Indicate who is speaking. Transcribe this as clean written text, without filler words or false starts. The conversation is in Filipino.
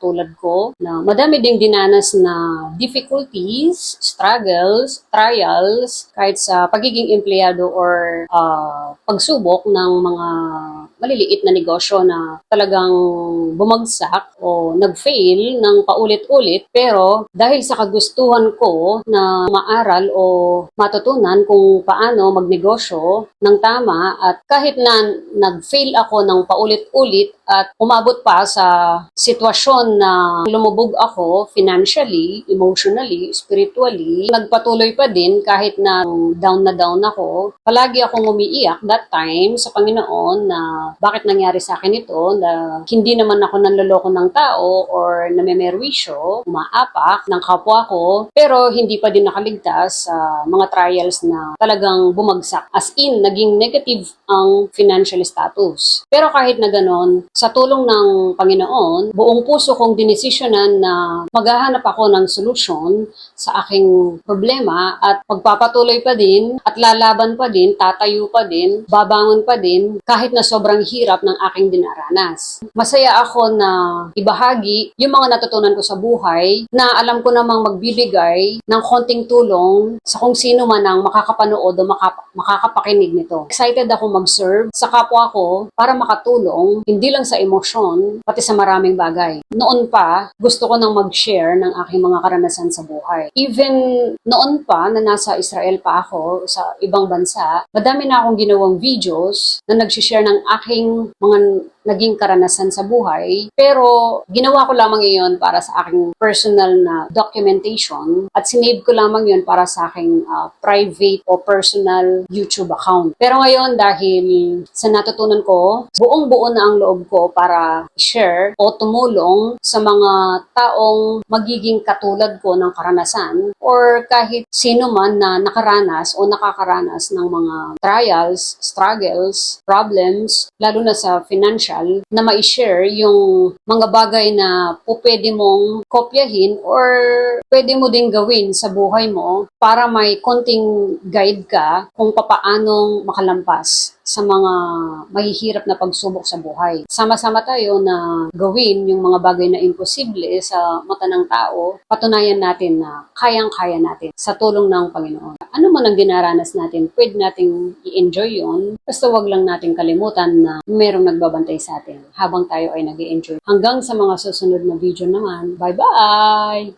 Speaker 1: tulad ko na madami ding dinanas na difficulties, struggles, trials, kahit sa pagiging empleyado or pagsubok ng mga maliliit na negosyo na talagang bumagsak o nag-fail ng paulit-ulit. Pero dahil sa kagustuhan ko na maaral o matutunan kung paano magnegosyo ng tama at kahit na nag-fail ako ng paulit-ulit at umabot pa sa sitwasyon na lumubog ako financially, emotionally, spiritually, nagpatuloy pa din kahit na down ako. Palagi akong umiiyak that time sa Panginoon na bakit nangyari sa akin ito, na hindi naman ako nanloloko ng tao or namemerwisyo, umaapak ng kapwa ko, pero hindi pa din nakaligtas sa mga trials na talagang bumagsak. As in, naging negative ang financial status. Pero kahit na ganon, sa tulong ng Panginoon, buong puso kong dinesisyonan na maghahanap ako ng solusyon sa aking problema at magpapatuloy pa din at lalaban pa din, tatayo pa din, babangon pa din kahit na sobrang hirap ng aking dinaranas. Masaya ako na ibahagi yung mga natutunan ko sa buhay na alam ko namang magbibigay ng konting tulong sa kung sino man ang makakapanood o makakapakinig nito. Excited ako mag-serve sa kapwa ko para makatulong hindi lang sa emosyon, pati sa maraming bagay. Noon pa, gusto ko nang mag-share ng aking mga karanasan sa buhay. Even noon pa, na nasa Israel pa ako, sa ibang bansa, madami na akong ginawang videos na nag-share ng aking mga naging karanasan sa buhay. Pero ginawa ko lamang iyon para sa aking personal na documentation at sinave ko lamang yun para sa aking private o personal YouTube account. Pero ngayon, dahil sa natutunan ko, buong-buo na ang loob ko para share o tumulong sa mga taong magiging katulad ko ng karanasan or kahit sino man na nakaranas o nakakaranas ng mga trials, struggles, problems, lalo na sa financial, na ma-share yung mga bagay na pwede mong kopyahin or pwede mo ding gawin sa buhay mo para may konting guide ka kung papaanong makalampas sa mga mahihirap na pagsubok sa buhay. Sama-sama tayo na gawin yung mga bagay na imposible sa mata ng tao, patunayan natin na kayang-kaya natin sa tulong ng Panginoon. Ano man ang dinaranas natin, pwede nating i-enjoy yun. Basta wag lang natin kalimutan na merong nagbabantay sa atin habang tayo ay nag-i-enjoy. Hanggang sa mga susunod na video naman. Bye-bye!